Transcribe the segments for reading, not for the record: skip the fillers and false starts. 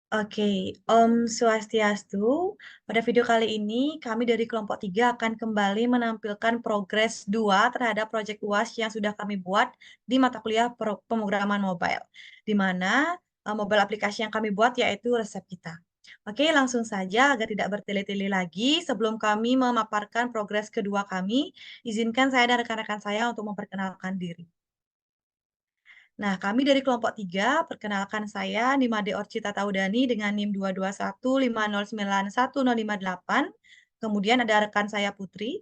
Oke, Om Swastiastu. Pada video kali ini, kami dari kelompok 3 akan kembali menampilkan progres 2 terhadap proyek UAS yang sudah kami buat di mata kuliah pemrograman mobile, di mana mobile aplikasi yang kami buat yaitu resep kita. Oke, langsung saja agar tidak bertele-tele lagi, sebelum kami memaparkan progres kedua kami, izinkan saya dan rekan-rekan saya untuk memperkenalkan diri. Nah, kami dari kelompok 3, perkenalkan saya Nimade Orcita Taudani dengan NIM 221509108. Kemudian ada rekan saya Putri.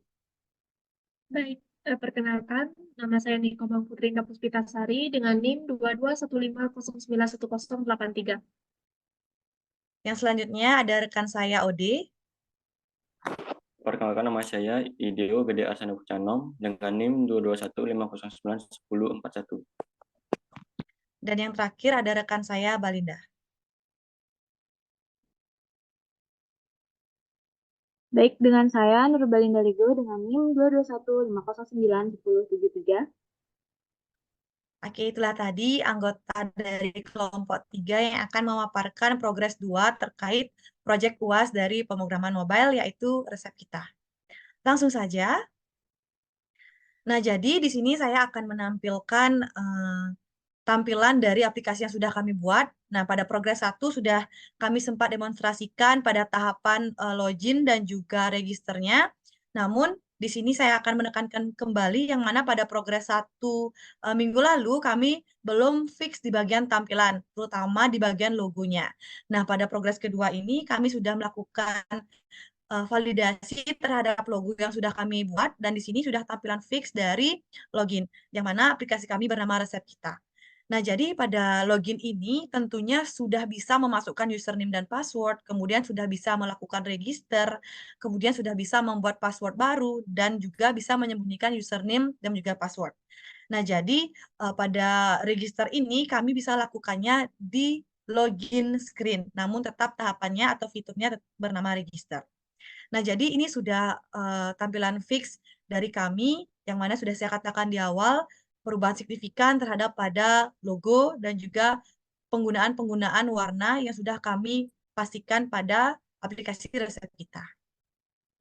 Baik, perkenalkan, nama saya Niko Bang Putri Indah Puspitasari dengan NIM 2215091083. Yang selanjutnya ada rekan saya Ode. Perkenalkan, nama saya Ideo Gede Asana Pucanom dengan NIM 22150091041. Dan yang terakhir ada rekan saya Balinda. Baik, dengan saya Nurbalinda Ligo dengan NIM 22150911073. Oke, itulah tadi anggota dari kelompok 3 yang akan memaparkan progres 2 terkait proyek UAS dari pemrograman mobile, yaitu resep kita. Langsung saja. Nah, jadi di sini saya akan menampilkan tampilan dari aplikasi yang sudah kami buat. Nah, pada progres 1 sudah kami sempat demonstrasikan pada tahapan login dan juga registernya. Namun, di sini saya akan menekankan kembali yang mana pada progres 1 minggu lalu kami belum fix di bagian tampilan, terutama di bagian logonya. Nah, pada progres kedua ini kami sudah melakukan validasi terhadap logo yang sudah kami buat, dan di sini sudah tampilan fix dari login, yang mana aplikasi kami bernama Resep Kita. Nah, jadi pada login ini tentunya sudah bisa memasukkan username dan password, kemudian sudah bisa melakukan register, kemudian sudah bisa membuat password baru, dan juga bisa menyembunyikan username dan juga password. Nah, jadi pada register ini kami bisa lakukannya di login screen, namun tetap tahapannya atau fiturnya bernama register. Nah, jadi ini sudah tampilan fix dari kami, yang mana sudah saya katakan di awal, perubahan signifikan terhadap pada logo dan juga penggunaan-penggunaan warna yang sudah kami pastikan pada aplikasi resep kita.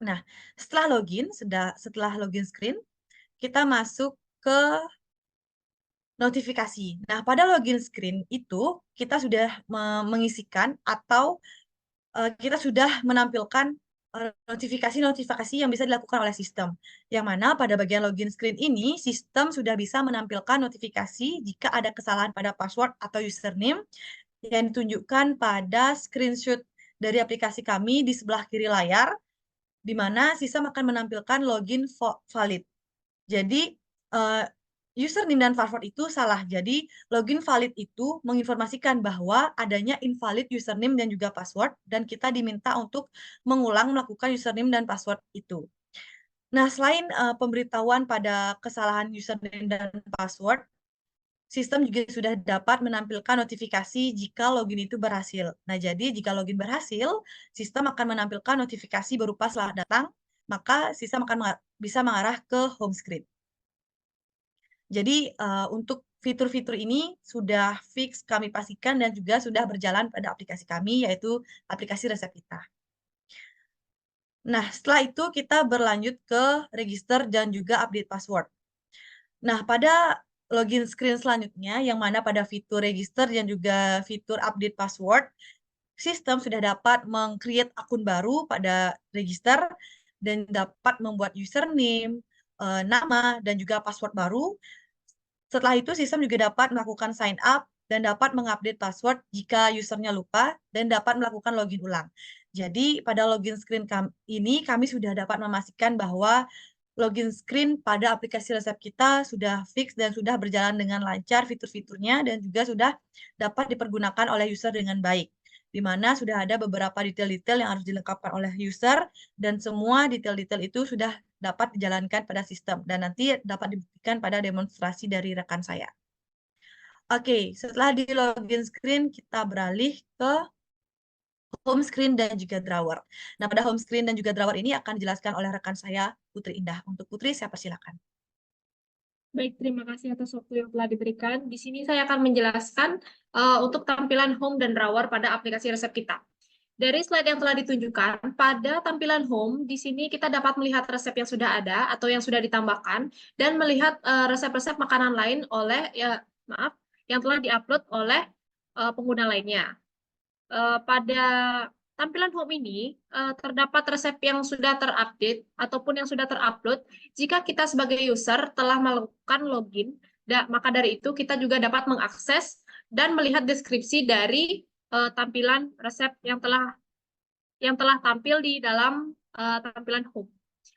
Nah, setelah login screen, kita masuk ke notifikasi. Nah, pada login screen itu kita sudah mengisikan atau kita sudah menampilkan notifikasi-notifikasi yang bisa dilakukan oleh sistem. Yang mana pada bagian login screen ini, sistem sudah bisa menampilkan notifikasi jika ada kesalahan pada password atau username yang ditunjukkan pada screenshot dari aplikasi kami di sebelah kiri layar, di mana sistem akan menampilkan login valid. Jadi, username dan password itu salah. Jadi, login valid itu menginformasikan bahwa adanya invalid username dan juga password, dan kita diminta untuk mengulang melakukan username dan password itu. Nah, selain pemberitahuan pada kesalahan username dan password, sistem juga sudah dapat menampilkan notifikasi jika login itu berhasil. Nah, jadi jika login berhasil, sistem akan menampilkan notifikasi berupa selamat datang, maka sistem akan bisa mengarah ke home screen. Jadi untuk fitur-fitur ini sudah fix kami pastikan dan juga sudah berjalan pada aplikasi kami, yaitu aplikasi Resep Kita. Nah, setelah itu kita berlanjut ke register dan juga update password. Nah, pada login screen selanjutnya, yang mana pada fitur register dan juga fitur update password, sistem sudah dapat meng-create akun baru pada register dan dapat membuat username, nama, dan juga password baru. Setelah itu, sistem juga dapat melakukan sign up dan dapat mengupdate password jika usernya lupa dan dapat melakukan login ulang. Jadi, pada login screen ini, kami sudah dapat memastikan bahwa login screen pada aplikasi Resep Kita sudah fix dan sudah berjalan dengan lancar fitur-fiturnya dan juga sudah dapat dipergunakan oleh user dengan baik, di mana sudah ada beberapa detail-detail yang harus dilengkapkan oleh user, dan semua detail-detail itu sudah dapat dijalankan pada sistem, dan nanti dapat dibuktikan pada demonstrasi dari rekan saya. Oke, setelah di login screen, kita beralih ke home screen dan juga drawer. Nah, pada home screen dan juga drawer ini akan dijelaskan oleh rekan saya, Putri Indah. Untuk Putri, saya persilakan. Baik, terima kasih atas waktu yang telah diberikan. Di sini saya akan menjelaskan untuk tampilan home dan drawer pada aplikasi resep kita. Dari slide yang telah ditunjukkan, pada tampilan home, di sini kita dapat melihat resep yang sudah ada atau yang sudah ditambahkan, dan melihat resep-resep makanan lain yang telah diupload oleh pengguna lainnya. Pada tampilan home ini, terdapat resep yang sudah terupdate ataupun yang sudah terupload. Jika kita sebagai user telah melakukan login, maka dari itu kita juga dapat mengakses dan melihat deskripsi dari tampilan resep yang telah tampil di dalam tampilan home.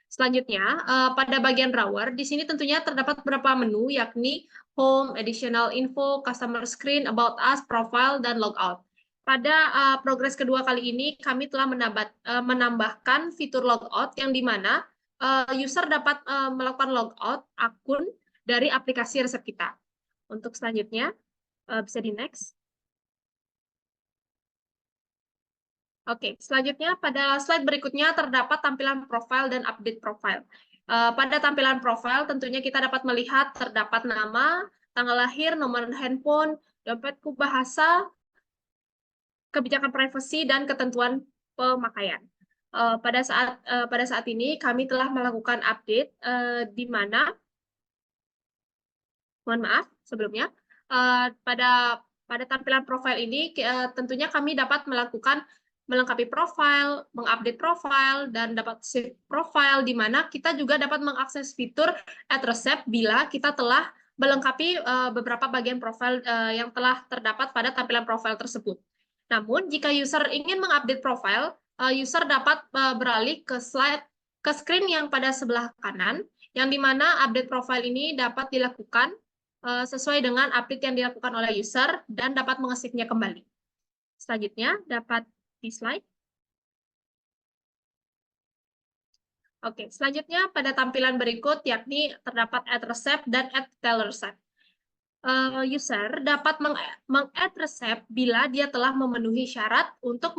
Selanjutnya, pada bagian drawer, di sini tentunya terdapat beberapa menu, yakni home, additional info, customer screen, about us, profile, dan logout. Pada progres kedua kali ini, kami telah menambahkan fitur logout yang dimana user dapat melakukan logout akun dari aplikasi resep kita. Untuk selanjutnya, bisa di next. Oke, selanjutnya pada slide berikutnya terdapat tampilan profile dan update profile. Pada tampilan profile tentunya kita dapat melihat terdapat nama, tanggal lahir, nomor handphone, dompetku bahasa, kebijakan privasi, dan ketentuan pemakaian. Pada saat ini kami telah melakukan update di mana, mohon maaf sebelumnya, pada tampilan profile ini tentunya kami dapat melengkapi profile, mengupdate profile, dan dapat save profile, di mana kita juga dapat mengakses fitur add receipt bila kita telah melengkapi beberapa bagian profile yang telah terdapat pada tampilan profile tersebut. Namun, jika user ingin mengupdate profile, user dapat beralih ke screen yang pada sebelah kanan, yang dimana update profile ini dapat dilakukan sesuai dengan update yang dilakukan oleh user dan dapat mengesiknya kembali. Selanjutnya, dapat di slide. Oke, selanjutnya pada tampilan berikut yakni terdapat add receipt dan add detail receipt. User dapat meng-add receipt bila dia telah memenuhi syarat untuk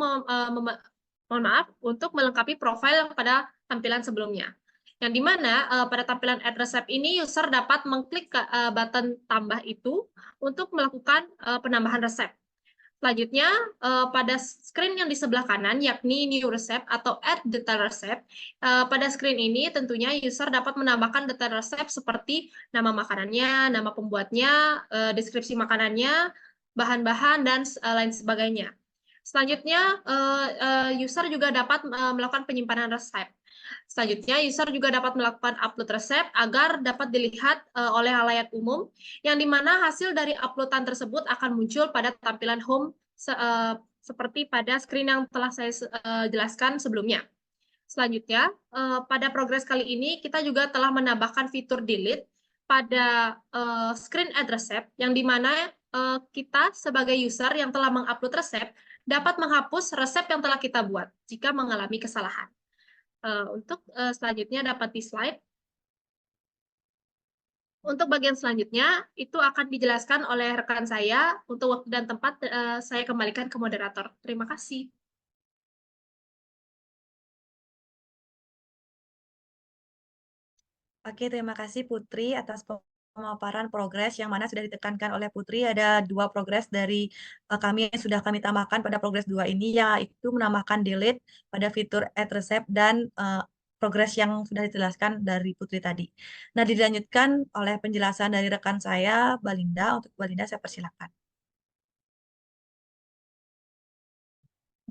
untuk melengkapi profil yang pada tampilan sebelumnya. Yang dimana pada tampilan add receipt ini user dapat mengklik button tambah itu untuk melakukan penambahan resep. Selanjutnya, pada screen yang di sebelah kanan, yakni New Receipt atau Add Detail Receipt, pada screen ini tentunya user dapat menambahkan detail resep seperti nama makanannya, nama pembuatnya, deskripsi makanannya, bahan-bahan, dan lain sebagainya. Selanjutnya, user juga dapat melakukan penyimpanan resep. Selanjutnya, user juga dapat melakukan upload resep agar dapat dilihat oleh halayak umum, yang dimana hasil dari uploadan tersebut akan muncul pada tampilan home seperti pada screen yang telah saya jelaskan sebelumnya. Selanjutnya, pada progres kali ini kita juga telah menambahkan fitur delete pada screen add resep, yang dimana kita sebagai user yang telah mengupload resep dapat menghapus resep yang telah kita buat jika mengalami kesalahan. Untuk selanjutnya dapat di slide. Untuk bagian selanjutnya itu akan dijelaskan oleh rekan saya. Untuk waktu dan tempat saya kembalikan ke moderator. Terima kasih. Oke, terima kasih Putri atas pemaparan progres yang mana sudah ditekankan oleh Putri. Ada 2 progres dari kami yang sudah kami tambahkan pada progres 2 ini, yaitu menambahkan delete pada fitur add receipt dan progres yang sudah dijelaskan dari Putri tadi. Nah, dilanjutkan oleh penjelasan dari rekan saya, Balinda. Untuk Balinda, saya persilakan.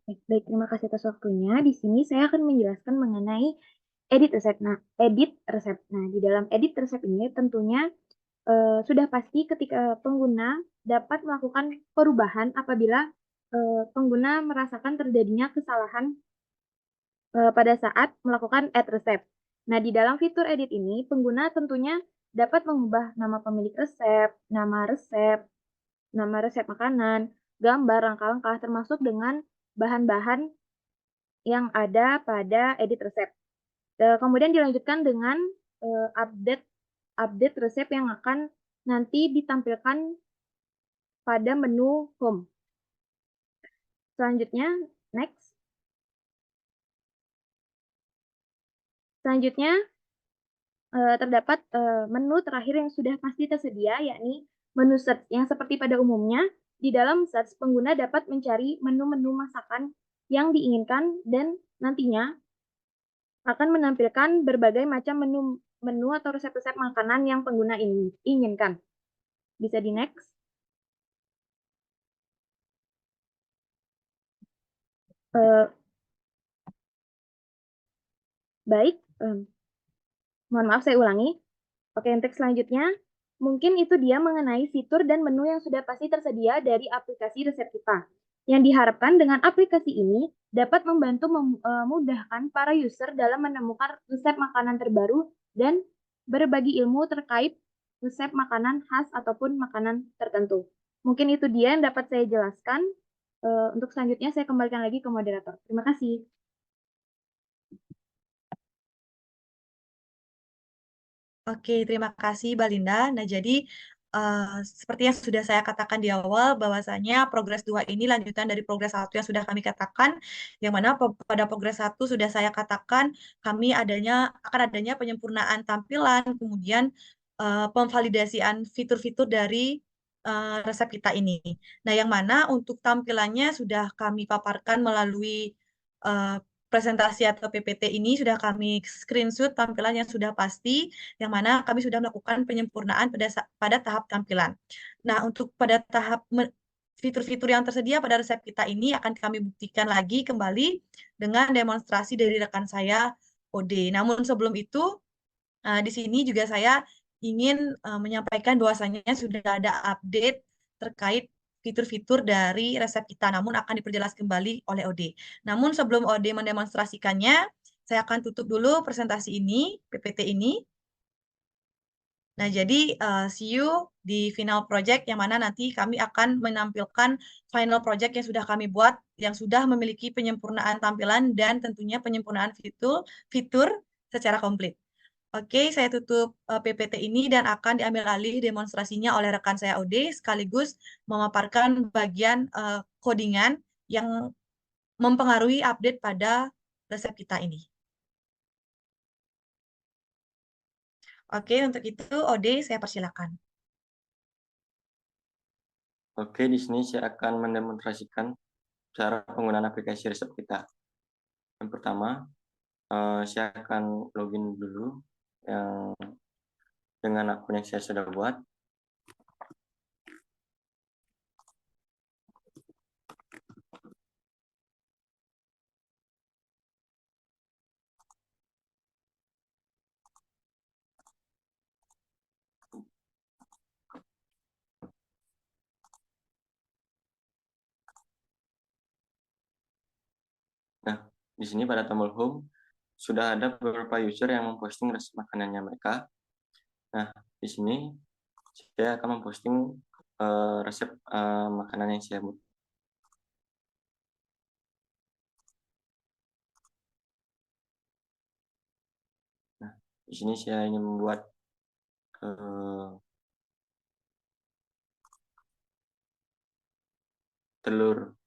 Baik, terima kasih atas waktunya. Di sini saya akan menjelaskan mengenai edit resep. Nah, di dalam edit resep ini tentunya sudah pasti ketika pengguna dapat melakukan perubahan apabila pengguna merasakan terjadinya kesalahan pada saat melakukan add resep. Nah, di dalam fitur edit ini, pengguna tentunya dapat mengubah nama pemilik resep, nama resep makanan, gambar, langkah-langkah, termasuk dengan bahan-bahan yang ada pada edit resep. Kemudian dilanjutkan dengan update resep yang akan nanti ditampilkan pada menu home. Selanjutnya, next. Selanjutnya, terdapat menu terakhir yang sudah pasti tersedia, yakni menu search, yang seperti pada umumnya di dalam search pengguna dapat mencari menu-menu masakan yang diinginkan dan nantinya akan menampilkan berbagai macam menu atau resep-resep makanan yang pengguna inginkan. Bisa di next. Baik, mohon maaf saya ulangi. Oke, untuk selanjutnya, mungkin itu dia mengenai fitur dan menu yang sudah pasti tersedia dari aplikasi resep kita. Yang diharapkan dengan aplikasi ini dapat membantu memudahkan para user dalam menemukan resep makanan terbaru dan berbagi ilmu terkait resep makanan khas ataupun makanan tertentu. Mungkin itu dia yang dapat saya jelaskan. Untuk selanjutnya saya kembalikan lagi ke moderator. Terima kasih. Oke, terima kasih Balinda. Nah, jadi seperti yang sudah saya katakan di awal, bahwasanya progres 2 ini lanjutan dari progres 1 yang sudah kami katakan, yang mana pada progres 1 sudah saya katakan kami akan adanya penyempurnaan tampilan, kemudian pemvalidasian fitur-fitur dari resep kita ini. Nah, yang mana untuk tampilannya sudah kami paparkan melalui eh, presentasi atau PPT ini sudah kami screenshot tampilan yang sudah pasti, yang mana kami sudah melakukan penyempurnaan pada tahap tampilan. Nah, untuk pada tahap fitur-fitur yang tersedia pada resep kita ini akan kami buktikan lagi kembali dengan demonstrasi dari rekan saya, OD. Namun sebelum itu, di sini juga saya ingin menyampaikan bahwasannya sudah ada update terkait fitur-fitur dari resep kita, namun akan diperjelas kembali oleh OD. Namun sebelum OD mendemonstrasikannya, saya akan tutup dulu presentasi ini, PPT ini. Nah, jadi see you di final project yang mana nanti kami akan menampilkan final project yang sudah kami buat, yang sudah memiliki penyempurnaan tampilan dan tentunya penyempurnaan fitur secara komplit. Oke, saya tutup PPT ini dan akan diambil alih demonstrasinya oleh rekan saya OD sekaligus memaparkan bagian codingan yang mempengaruhi update pada resep kita ini. Oke, untuk itu OD saya persilakan. Oke, di sini saya akan mendemonstrasikan cara penggunaan aplikasi resep kita. Yang pertama, saya akan login dulu dengan akun yang saya sudah buat. Nah, di sini pada tombol home sudah ada beberapa user yang memposting resep makanannya mereka. Nah, di sini saya akan memposting resep makanan yang saya buat. Nah, di sini saya ingin membuat telur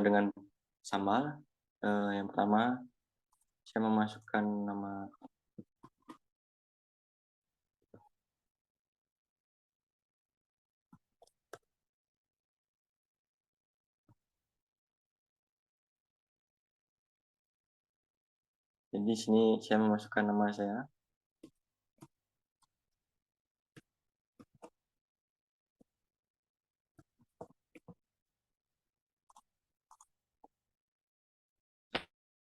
dengan sambal. Yang pertama, saya memasukkan nama jadi di sini saya memasukkan nama saya.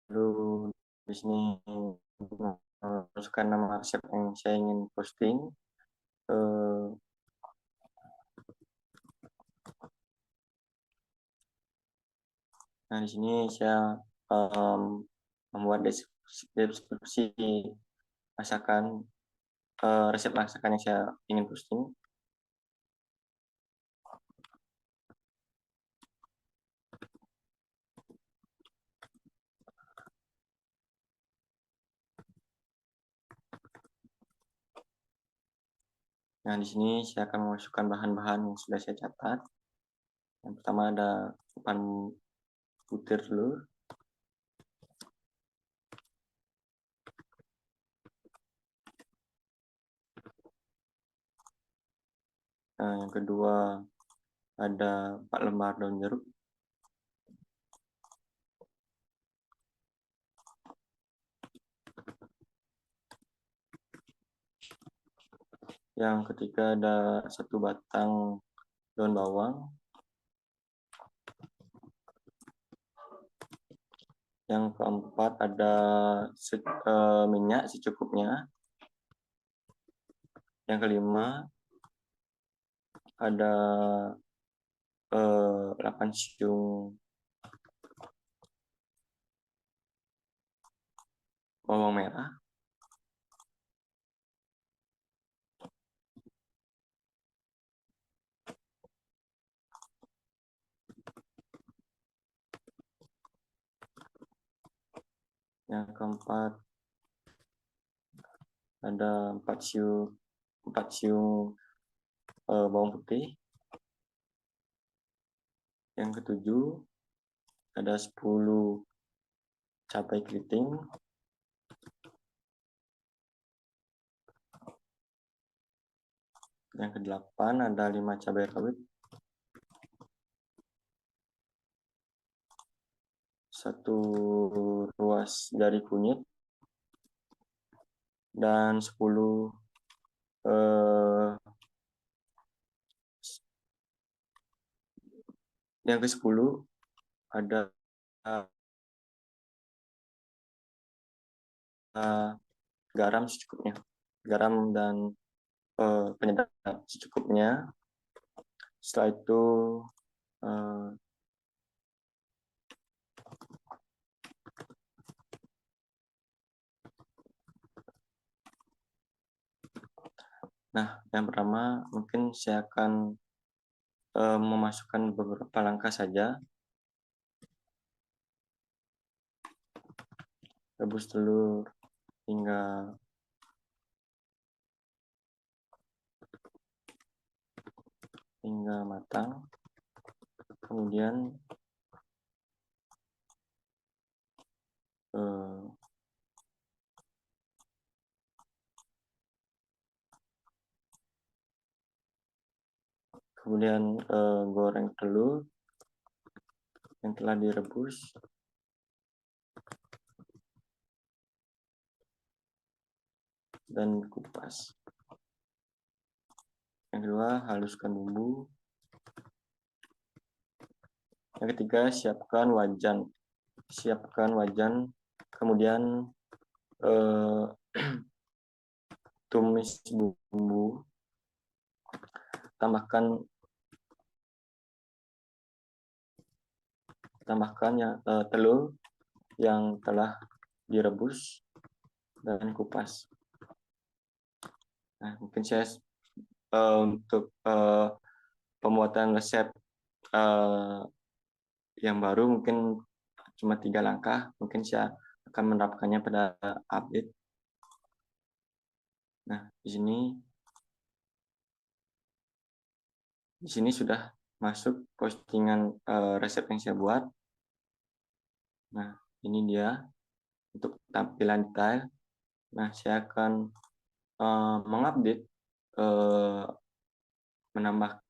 Lalu di sini memasukkan nama resep yang saya ingin posting. Nah, di sini saya membuat deskripsi masakan, resep masakan yang saya ingin posting. Nah, di sini saya akan memasukkan bahan-bahan yang sudah saya catat. Yang pertama ada 8 butir telur. Nah, yang kedua ada 4 lembar daun jeruk. Yang ketiga ada 1 batang daun bawang. Yang keempat ada minyak secukupnya. Yang kelima ada 8 siung bawang merah. Yang keempat ada 4 siung bawang putih. Yang ketujuh ada 10 cabai keriting. Yang kedelapan ada 5 cabai rawit. 1 ruas jari kunyit. Dan 10 yang ke-10 ada garam secukupnya. Garam dan penyedap secukupnya. Setelah itu nah, yang pertama mungkin saya akan memasukkan beberapa langkah saja. Rebus telur hingga matang. Kemudian goreng telur yang telah direbus. Dan kupas. Yang kedua, haluskan bumbu. Yang ketiga, siapkan wajan. Kemudian tumis bumbu. Tambahkan telur yang telah direbus dan kupas. Nah, mungkin saya untuk pembuatan resep yang baru mungkin cuma 3 langkah. Mungkin saya akan menerapkannya pada update. Nah, di sini sudah masuk postingan resep yang saya buat. Nah, ini dia untuk tampilan detail. Nah, saya akan mengupdate, menambahkan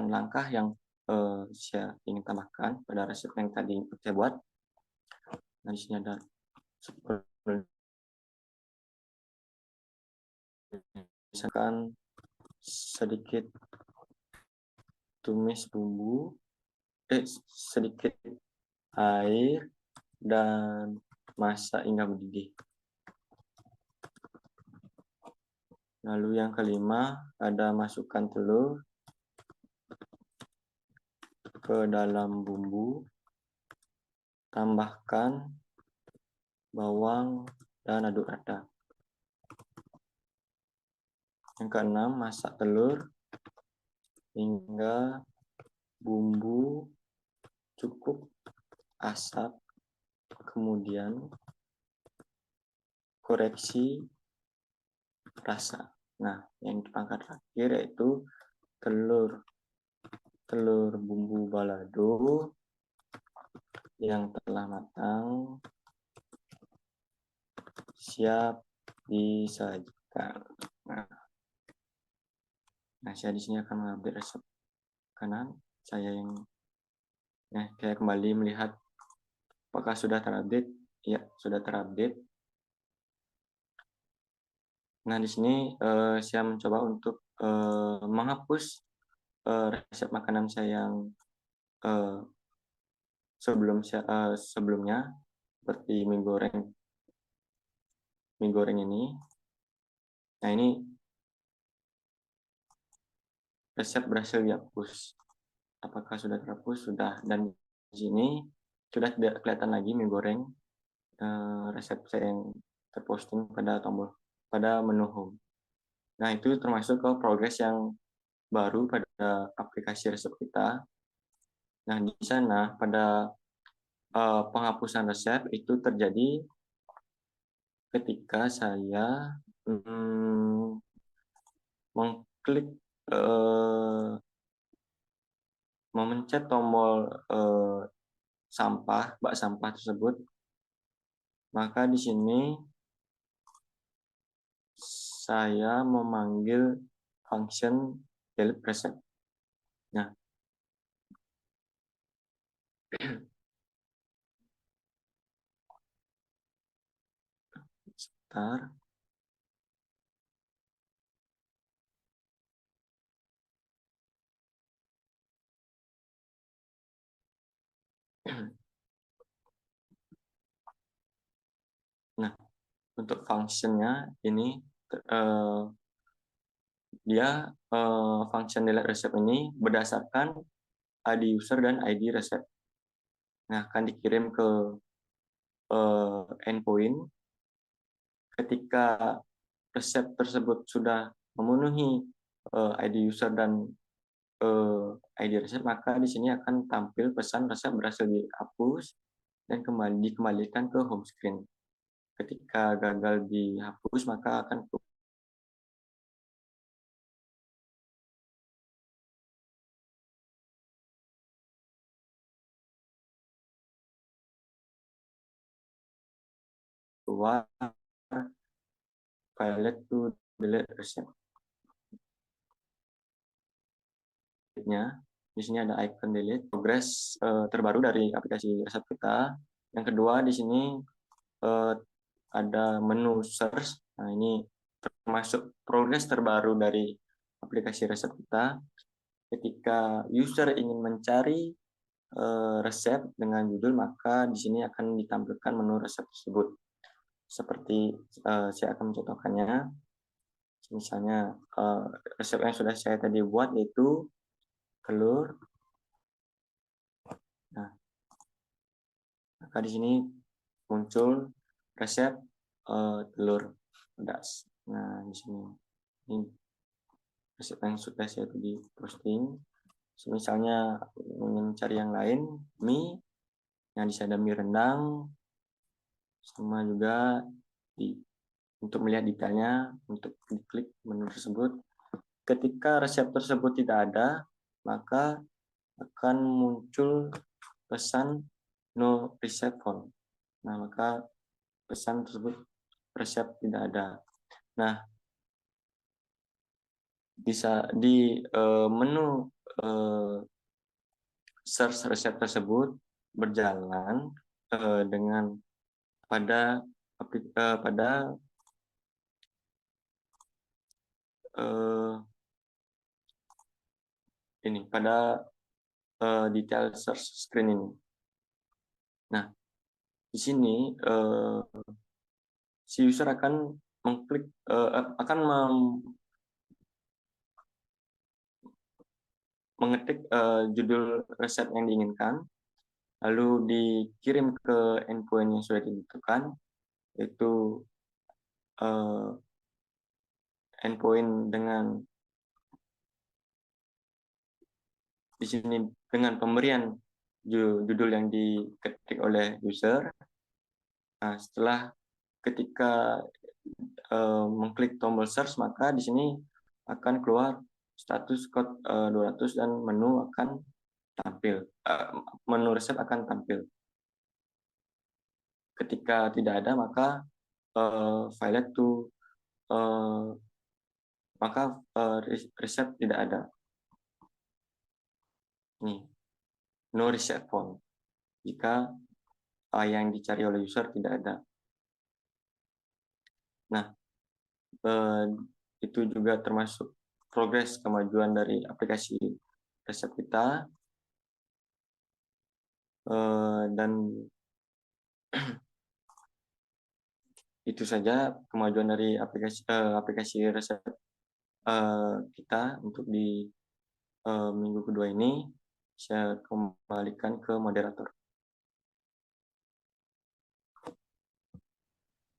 langkah yang saya ingin tambahkan pada resep yang tadi saya buat. Nah, di sini ada misalkan sedikit tumis bumbu, sedikit air dan masak hingga mendidih. Lalu yang kelima ada masukkan telur ke dalam bumbu, tambahkan bawang dan aduk rata. Yang keenam, masak telur hingga bumbu cukup asap, kemudian koreksi rasa. Nah, yang di pangkat terakhir yaitu telur bumbu balado yang telah matang siap disajikan. Nah, saya di sini akan mengupdate resep kanan. Saya kembali melihat apakah sudah terupdate. Ya, sudah terupdate. Nah, di sini saya mencoba untuk menghapus resep makanan saya yang sebelumnya, seperti mie goreng ini. Nah, ini resep berhasil dihapus. Apakah sudah terhapus? Sudah. Dan di sini sudah tidak kelihatan lagi mie goreng resep saya yang terposting pada menu home. Nah, itu termasuk ke progres yang baru pada aplikasi resep kita. Nah, di sana pada penghapusan resep itu terjadi ketika saya mengklik memencet tombol bak sampah tersebut, maka di sini saya memanggil function delete recipe. Nah, sebentar. Nah, untuk functionnya ini dia function delete recipe ini berdasarkan ID user dan ID resep. Nah, akan dikirim ke endpoint. Ketika resep tersebut sudah memenuhi ID user dan ID resep, maka di sini akan tampil pesan resep berhasil dihapus dan dikembalikan ke home screen. Ketika gagal dihapus, maka akan keluar failed to delete resep. Di sini ada icon delete, progres terbaru dari aplikasi resep kita. Yang kedua di sini ada menu search. Nah, ini termasuk progres terbaru dari aplikasi resep kita. Ketika user ingin mencari resep dengan judul, maka di sini akan ditampilkan menu resep tersebut. Seperti saya akan mencontohkannya. Misalnya resep yang sudah saya tadi buat yaitu telur. Nah, maka di sini muncul resep telur pedas. Nah, di sini ini resep yang sudah saya tadi posting. Misalnya ingin cari yang lain, mie, yang di ada mie rendang, sama juga untuk melihat detailnya, untuk klik menu tersebut. Ketika resep tersebut tidak ada, maka akan muncul pesan no recipe found. Nah, maka pesan tersebut resep tidak ada. Nah, bisa di menu search resep tersebut berjalan dengan pada detail search screen ini. Nah, di sini si user akan mengklik mengetik judul resep yang diinginkan, lalu dikirim ke endpoint yang sudah ditentukan, yaitu endpoint dengan di sini dengan pemberian judul yang diketik oleh user. Nah, setelah ketika mengklik tombol search, maka di sini akan keluar status code 200 dan menu akan tampil. Menu resep akan tampil. Ketika tidak ada, maka failed to maka resep tidak ada. Nih, no reset found. Jika yang dicari oleh user tidak ada. Nah, itu juga termasuk progres kemajuan dari aplikasi resep kita. Dan itu saja kemajuan dari aplikasi resep kita untuk di minggu kedua ini. Saya kembalikan ke moderator.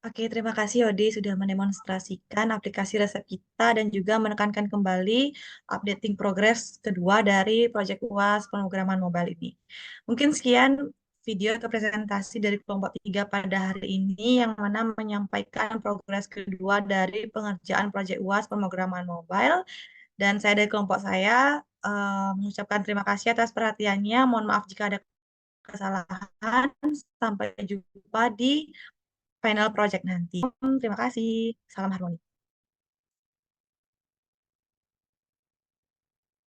Oke, terima kasih Yodi sudah mendemonstrasikan aplikasi resep kita dan juga menekankan kembali updating progress kedua dari Project UAS pemrograman mobile ini. Mungkin sekian video atau presentasi dari kelompok 3 pada hari ini yang mana menyampaikan progres kedua dari pengerjaan Project UAS pemrograman mobile. Dan saya dari kelompok saya mengucapkan terima kasih atas perhatiannya. Mohon maaf jika ada kesalahan. Sampai jumpa di final project nanti. Terima kasih. Salam harmoni.